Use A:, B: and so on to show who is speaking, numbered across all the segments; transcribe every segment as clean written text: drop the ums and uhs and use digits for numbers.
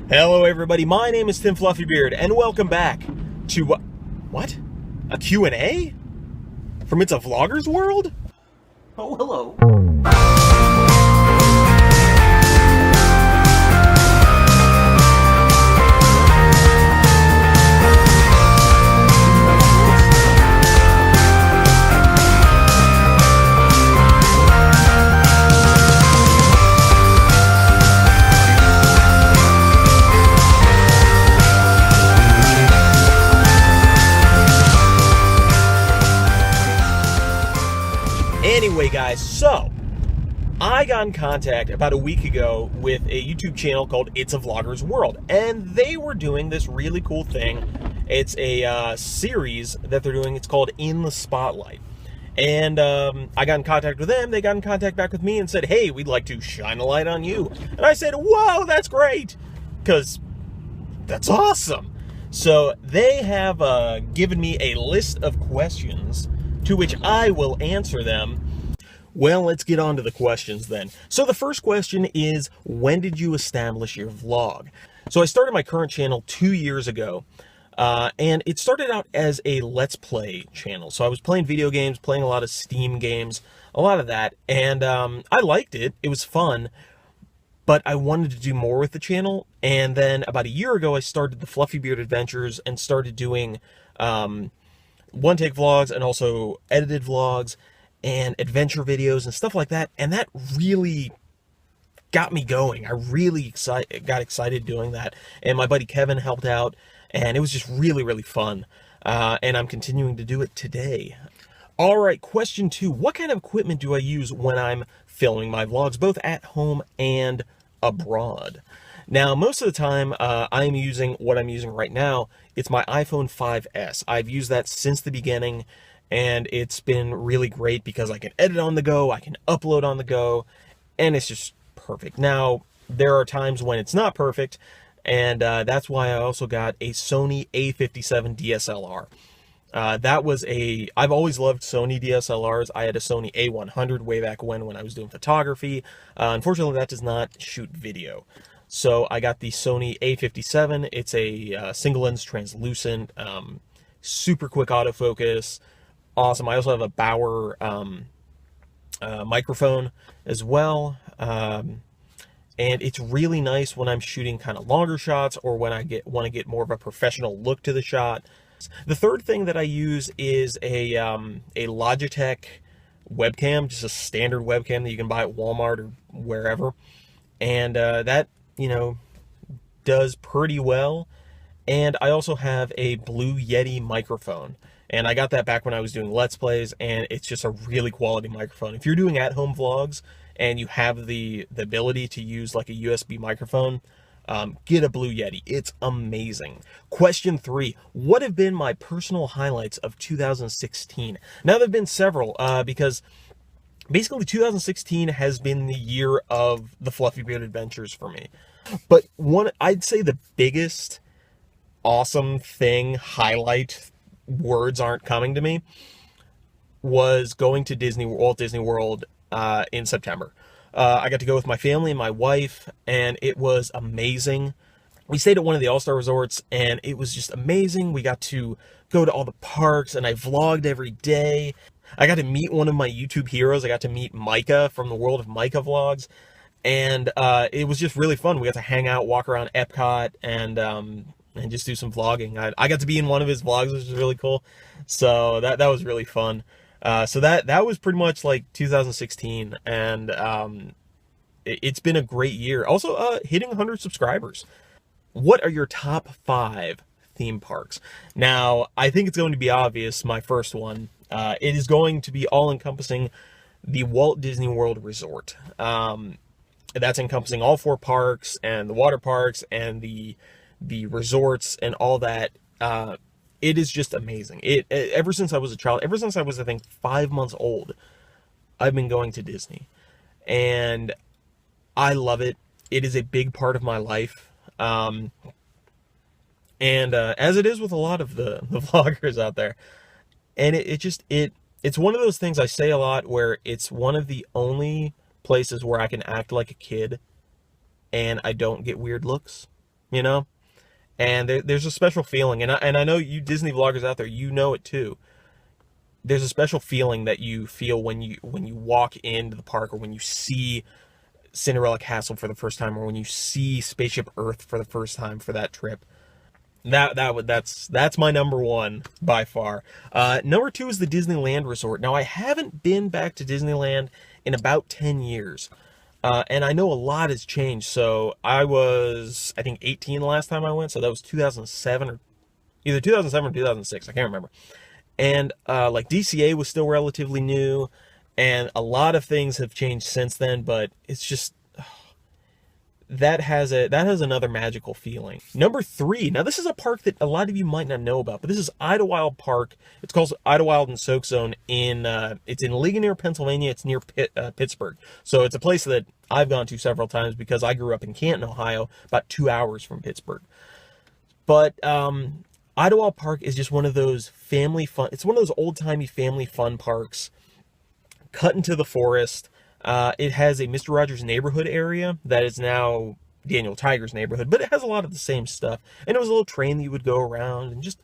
A: Hello everybody, my name is Tim Fluffybeard, and welcome back to what? A Q&A? From It's a Vlogger's World?
B: Oh, hello.
A: Anyway guys, so I got in contact about a week ago with a YouTube channel called It's a Vlogger's World, and they were doing this really cool thing. It's a series that they're doing. It's called In the Spotlight. And I got in contact with them. They got in contact back with me and said, hey, we'd like to shine a light on you. And I said, whoa, that's great, because that's awesome. So they have given me a list of questions to which I will answer them. Well, let's get on to the questions then. So the first question is, when did you establish your vlog? So I started my current channel 2 years ago, and it started out as a Let's Play channel. So I was playing video games, playing a lot of Steam games, a lot of that, and I liked it. It was fun, but I wanted to do more with the channel. And then about a year ago, I started the Fluffybeard Adventures and started doing one-take vlogs and also edited vlogs and adventure videos and stuff like that, and that really got me going. I really got excited doing that, and my buddy Kevin helped out, and it was just really fun, and I'm continuing to do it today. All right, question 2. What kind of equipment do I use when I'm filming my vlogs, both at home and abroad? Now, most of the time, I'm using what I'm using right now. It's my iPhone 5S. I've used that since the beginning, and it's been really great because I can edit on the go, I can upload on the go, and it's just perfect. Now, there are times when it's not perfect, and that's why I also got a Sony A57 DSLR. I've always loved Sony DSLRs. I had a Sony A100 way back when I was doing photography. Unfortunately, that does not shoot video. So I got the Sony A57. It's a single lens translucent, super quick autofocus. Awesome. I also have a Bauer microphone as well. And it's really nice when I'm shooting kind of longer shots or when I want to get more of a professional look to the shot. The third thing that I use is a Logitech webcam, just a standard webcam that you can buy at Walmart or wherever. And that, does pretty well. And I also have a Blue Yeti microphone. And I got that back when I was doing Let's Plays, and it's just a really quality microphone. If you're doing at-home vlogs and you have the ability to use like a USB microphone, get a Blue Yeti. It's amazing. Question 3. What have been my personal highlights of 2016? Now, there have been several, because basically 2016 has been the year of the Fluffybeard Adventures for me. But I'd say the biggest awesome thing, highlight, words aren't coming to me, was going to Walt Disney World in September. I got to go with my family and my wife, and it was amazing. We stayed at one of the All-Star resorts, and it was just amazing. We got to go to all the parks, and I vlogged every day. I got to meet one of my YouTube heroes. I got to meet Micah from the World of Micah Vlogs, and it was just really fun. We got to hang out, walk around Epcot, and just do some vlogging. I got to be in one of his vlogs, which was really cool. So that was really fun. So that was pretty much like 2016, and it's been a great year. Also, hitting 100 subscribers. What are your top 5 theme parks? Now, I think it's going to be obvious, my first one. It is going to be all-encompassing the Walt Disney World Resort. That's encompassing all 4 parks, and the water parks, and the resorts, and all that. It is just amazing. Ever since I was a child, ever since I was, I think, 5 months old, I've been going to Disney, and I love it. It is a big part of my life. And as it is with a lot of the vloggers out there, and it's one of those things I say a lot, where it's one of the only places where I can act like a kid and I don't get weird looks. you know? And there's a special feeling, and I know you Disney vloggers out there, you know it too. There's a special feeling that you feel when you walk into the park, or when you see Cinderella Castle for the first time, or when you see Spaceship Earth for the first time for that trip. That's my number one by far. Number two is the Disneyland Resort. Now, I haven't been back to Disneyland in about 10 years. And I know a lot has changed. So I was, I think, 18 the last time I went. So that was 2007, or either 2007 or 2006. I can't remember. And like DCA was still relatively new, and a lot of things have changed since then. But it's just that has another magical feeling. Number three. Now, this is a park that a lot of you might not know about, but this is Idlewild Park. It's called Idlewild and Soak Zone. It's in Ligonier, Pennsylvania. It's near Pittsburgh. So it's a place that I've gone to several times because I grew up in Canton, Ohio, about 2 hours from Pittsburgh. But Idlewild Park is just one of those family fun. It's one of those old-timey family fun parks, cut into the forest. It has a Mr. Rogers Neighborhood area that is now Daniel Tiger's neighborhood, but it has a lot of the same stuff. And it was a little train that you would go around, and just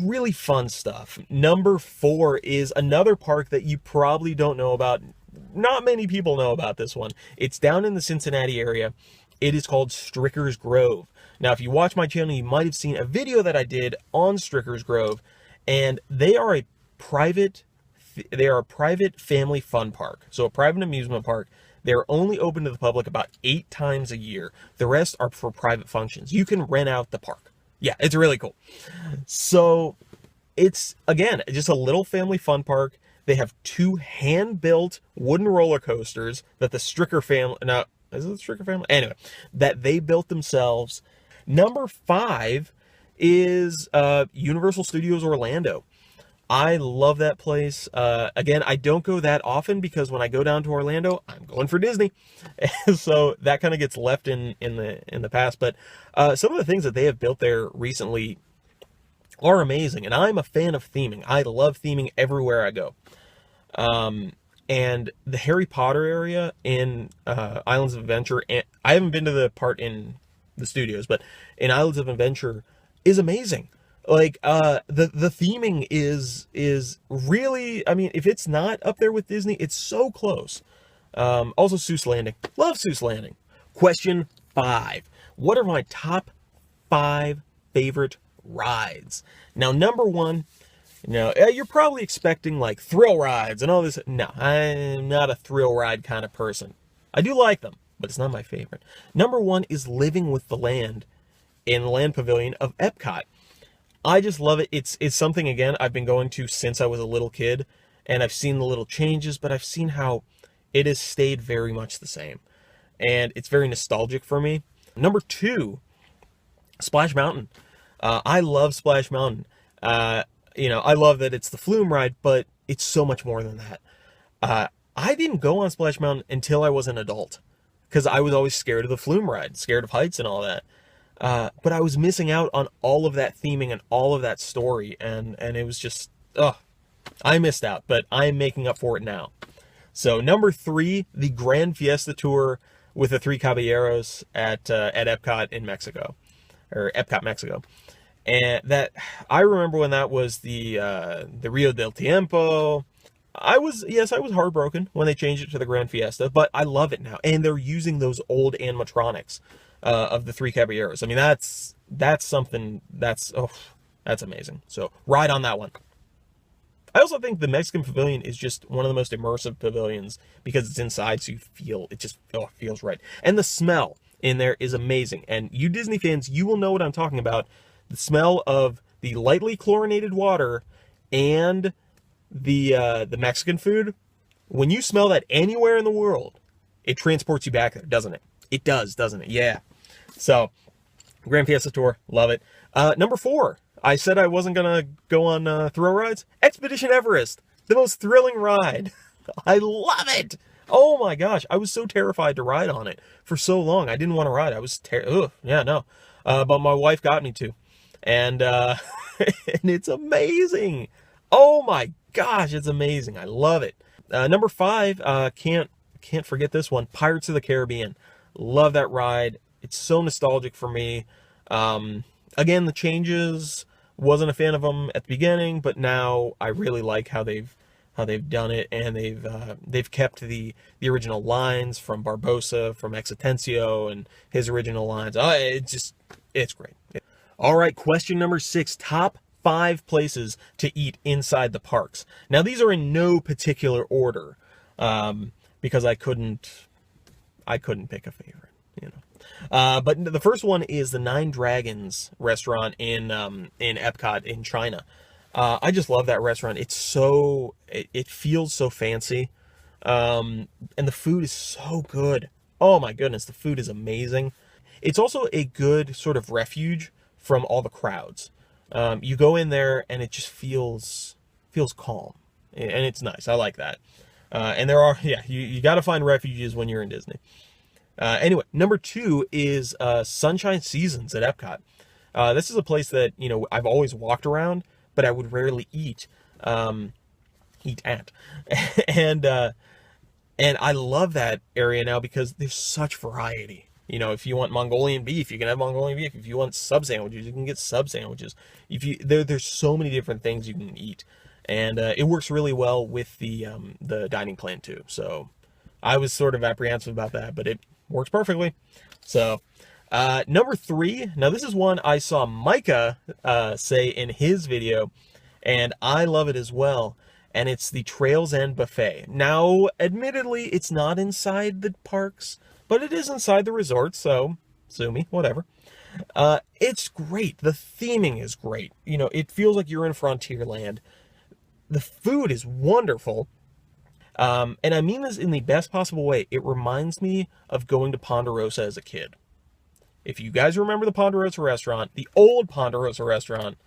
A: really fun stuff. Number four is another park that you probably don't know about. Not many people know about this one. It's down in the Cincinnati area. It is called Stricker's Grove. Now, if you watch my channel, you might have seen a video that I did on Stricker's Grove, and they are a private family fun park. So a private amusement park. They're only open to the public about 8 times a year. The rest are for private functions. You can rent out the park. Yeah, it's really cool. So it's, again, just a little family fun park. They have 2 hand-built wooden roller coasters that the Stricker family, now, is it the Stricker family? Anyway, that they built themselves. Number 5 is Universal Studios Orlando. I love that place. Again, I don't go that often because when I go down to Orlando, I'm going for Disney. So that kind of gets left in the past. But some of the things that they have built there recently are amazing. And I'm a fan of theming. I love theming everywhere I go. And the Harry Potter area in Islands of Adventure, and I haven't been to the part in the studios, but in Islands of Adventure is amazing. Like, the theming is really, I mean, if it's not up there with Disney, it's so close. Also, Seuss Landing. Love Seuss Landing. Question 5. What are my top 5 favorite rides? Now, number 1, you're probably expecting, like, thrill rides and all this. No, I'm not a thrill ride kind of person. I do like them, but it's not my favorite. Number 1 is Living with the Land in the Land Pavilion of Epcot. I just love it. It's something, again, I've been going to since I was a little kid, and I've seen the little changes, but I've seen how it has stayed very much the same, and it's very nostalgic for me. Number 2, Splash Mountain. I love Splash Mountain. I love that it's the flume ride, but it's so much more than that. I didn't go on Splash Mountain until I was an adult, because I was always scared of the flume ride, scared of heights and all that. But I was missing out on all of that theming and all of that story, and it was just, I missed out, but I'm making up for it now. So number 3, the Grand Fiesta Tour with the 3 Caballeros at Epcot in Mexico, or Epcot, Mexico. And that, I remember when that was the Rio del Tiempo. I was heartbroken when they changed it to the Grand Fiesta, but I love it now. And they're using those old animatronics of the 3 Caballeros. I mean, that's something that's amazing. So ride on that one. I also think the Mexican Pavilion is just one of the most immersive pavilions because it's inside, so you feel it just feels right. And the smell in there is amazing. And you Disney fans, you will know what I'm talking about. The smell of the lightly chlorinated water and the Mexican food. When you smell that anywhere in the world, it transports you back there, doesn't it? It does, doesn't it? Yeah. So, Grand Fiesta Tour, love it. Number 4, I said I wasn't going to go on thrill rides. Expedition Everest, the most thrilling ride. I love it. Oh my gosh, I was so terrified to ride on it for so long. I didn't want to ride. I was but my wife got me to. And, and it's amazing. Oh my gosh, it's amazing. I love it. Number 5, can't forget this one, Pirates of the Caribbean. Love that ride. It's so nostalgic for me. Again, the changes, wasn't a fan of them at the beginning, but now I really like how they've done it, and they've kept the original lines from Barbossa, from Exitencio, and his original lines. It's great. All right, question number 6: top 5 places to eat inside the parks. Now these are in no particular order, because I couldn't pick a favorite, you know. But the first one is the Nine Dragons restaurant in Epcot in China. I just love that restaurant. It feels so fancy, and the food is so good. Oh my goodness, the food is amazing. It's also a good sort of refuge from all the crowds. You go in there and it just feels calm, and it's nice. I like that. And there are, yeah, you got to find refuges when you're in Disney. Anyway, number 2 is Sunshine Seasons at Epcot. This is a place that, you know, I've always walked around, but I would rarely eat at. and I love that area now because there's such variety. You know, if you want Mongolian beef, you can have Mongolian beef. If you want sub sandwiches, you can get sub sandwiches. There's so many different things you can eat, and it works really well with the dining plan too. So I was sort of apprehensive about that, but it works perfectly. So number 3. Now this is one I saw Micah say in his video, and I love it as well. And it's the Trails End Buffet. Now, admittedly, it's not inside the parks, but it is inside the resort, so sue me, whatever. It's great. The theming is great. You know, it feels like you're in Frontierland. The food is wonderful. And I mean this in the best possible way. It reminds me of going to Ponderosa as a kid. If you guys remember the Ponderosa restaurant, the old Ponderosa restaurant,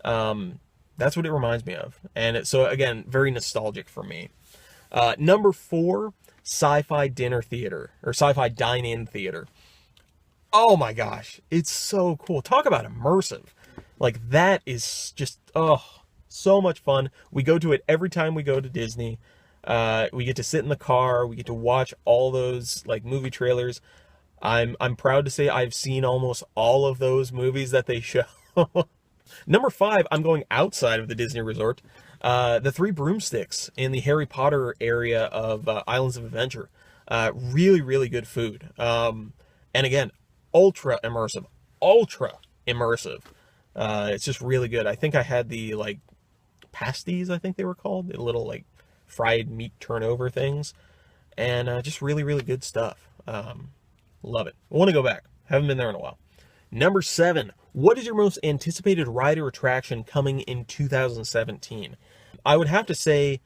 A: that's what it reminds me of. And so, again, very nostalgic for me. Number 4, Sci-Fi Dinner Theater, or Sci-Fi Dine-In Theater. Oh my gosh, it's so cool. Talk about immersive. Like, that is just, so much fun. We go to it every time we go to Disney. We get to sit in the car. We get to watch all those, like, movie trailers. I'm proud to say I've seen almost all of those movies that they show. Number 5, I'm going outside of the Disney Resort. The Three Broomsticks in the Harry Potter area of Islands of Adventure. Really, really good food. And again, ultra immersive. Ultra immersive. It's just really good. I think I had the, like, pasties, I think they were called. The little, like, fried meat turnover things. And just really, really good stuff. Love it. I want to go back. Haven't been there in a while. Number 7, what is your most anticipated ride or attraction coming in 2017? I would have to say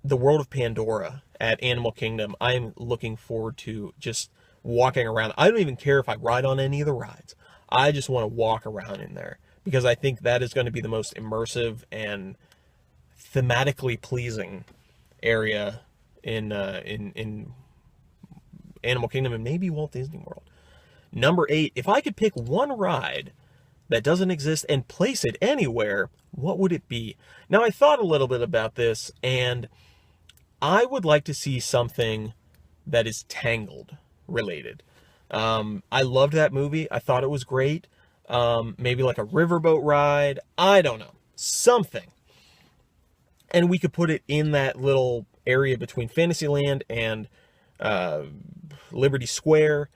A: the World of Pandora at Animal Kingdom. I'm looking forward to just walking around. I don't even care if I ride on any of the rides. I just want to walk around in there because I think that is going to be the most immersive and thematically pleasing area in Animal Kingdom and maybe Walt Disney World. Number 8, if I could pick one ride that doesn't exist and place it anywhere, what would it be? Now, I thought a little bit about this, and I would like to see something that is Tangled related. I loved that movie. I thought it was great. Maybe like a riverboat ride. I don't know. Something. And we could put it in that little area between Fantasyland and Liberty Square.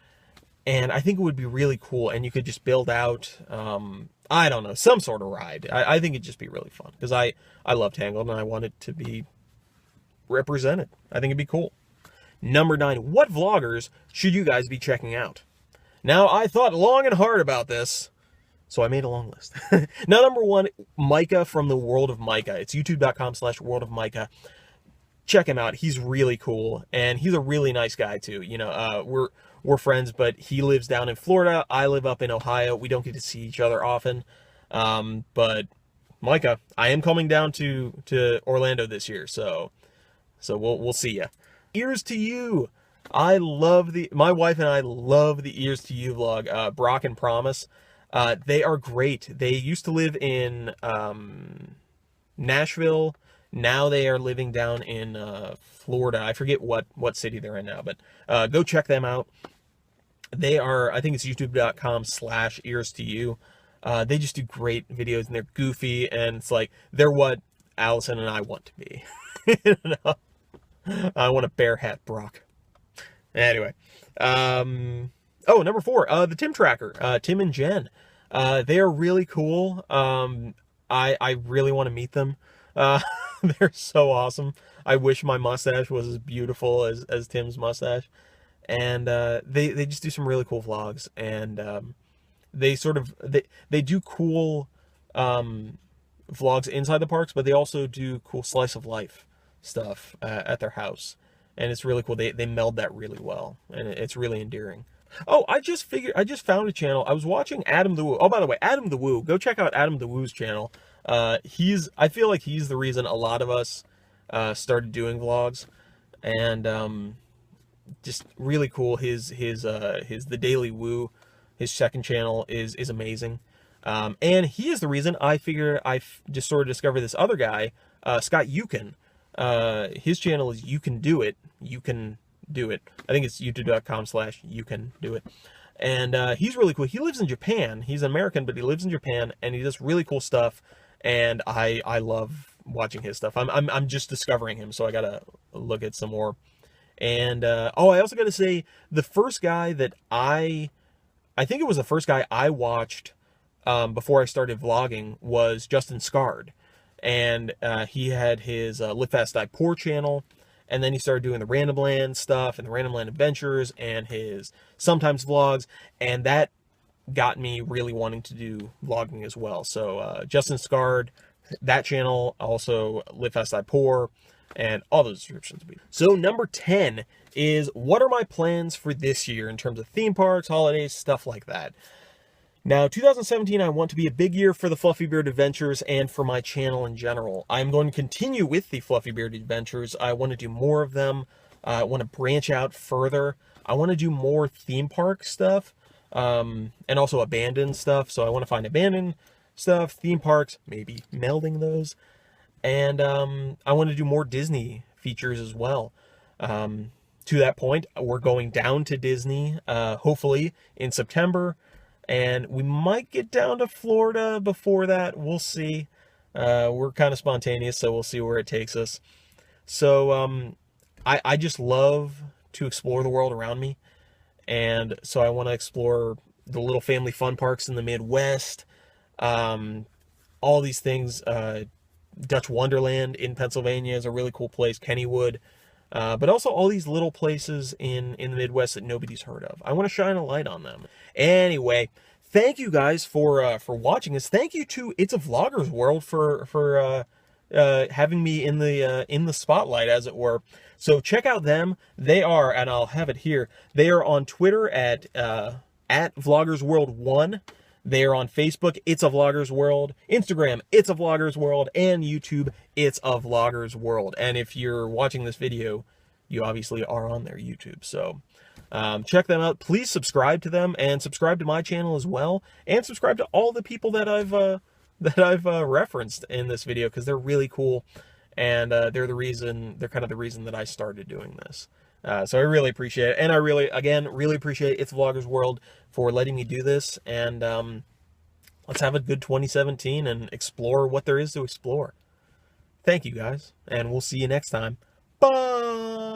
A: And I think it would be really cool, and you could just build out, I don't know, some sort of ride. I think it'd just be really fun, because I love Tangled, and I want it to be represented. I think it'd be cool. Number 9, what vloggers should you guys be checking out? Now, I thought long and hard about this, so I made a long list. Now, number 1, Micah from the World of Micah. It's youtube.com/World of Micah. Check him out. He's really cool, and he's a really nice guy, too. You know, we're friends, but he lives down in Florida. I live up in Ohio. We don't get to see each other often. But Micah, I am coming down to Orlando this year, so we'll see ya. Ears to You. My wife and I love the Ears to You vlog. Brock and Promise. They are great. They used to live in Nashville. Now they are living down in Florida. I forget what city they're in now, but go check them out. They are, I think it's youtube.com/ears2u. They just do great videos, and they're goofy, and it's like, they're what Allison and I want to be. You know? I want a bear hat, Brock. Anyway. Oh, number 4, the Tim Tracker, Tim and Jen. They are really cool. I really want to meet them. They're so awesome. I wish my mustache was as beautiful as Tim's mustache. And they just do some really cool vlogs, and they do cool vlogs inside the parks, but they also do cool slice of life stuff at their house, and it's really cool. They meld that really well, and it's really endearing. Oh, I just found a channel. I was watching Adam the Woo. Oh, by the way, Adam the Woo, go check out Adam the Woo's channel. I feel like he's the reason a lot of us started doing vlogs, and just really cool. His The Daily Woo, his second channel is amazing. And he is the reason I figured I just sort of discovered this other guy, Scott Yukin. His channel is You Can Do It. You Can Do It. I think it's youtube.com/YouCanDoIt. And he's really cool. He lives in Japan. He's an American, but he lives in Japan, and he does really cool stuff. And I love watching his stuff. I'm just discovering him, so I gotta look at some more. And oh, I also gotta say, the first guy that I think it was the first guy I watched before I started vlogging was Justin Scard. And he had his Live Fast Die Poor channel, and then he started doing the Random Land stuff and the Random Land Adventures and his Sometimes vlogs, and that got me really wanting to do vlogging as well. So Justin Scard, that channel, also Live Fast Die Poor, and all those descriptions. So number 10 is, what are my plans for this year in terms of theme parks, holidays, stuff like that? Now, 2017, I want to be a big year for the Fluffy Beard Adventures and for my channel in general. I'm going to continue with the Fluffy Beard Adventures. I want to do more of them. I want to branch out further. I want to do more theme park stuff, and also abandoned stuff. So I want to find abandoned stuff, theme parks, maybe melding those. And I want to do more Disney features as well. To that point, we're going down to Disney, hopefully in September. And we might get down to Florida before that. We'll see. We're kind of spontaneous, so we'll see where it takes us. So I just love to explore the world around me. And so I want to explore the little family fun parks in the Midwest. All these things. Dutch Wonderland in Pennsylvania is a really cool place. Kennywood. But also all these little places in the Midwest that nobody's heard of. I want to shine a light on them. Anyway, thank you guys for watching this. Thank you to It's a Vlogger's World for having me in the spotlight, as it were. So check out them. They are, and I'll have it here, they are on Twitter at VloggersWorld1. They are on Facebook, It's a Vlogger's World, Instagram, It's a Vlogger's World, and YouTube, It's a Vlogger's World. And if you're watching this video, you obviously are on their YouTube. So check them out. Please subscribe to them, and subscribe to my channel as well, and subscribe to all the people that I've referenced in this video, because they're really cool, and they're kind of the reason that I started doing this. So I really appreciate it, and I really appreciate It's a Vlogger's World for letting me do this, and let's have a good 2017 and explore what there is to explore. Thank you guys, and we'll see you next time. Bye!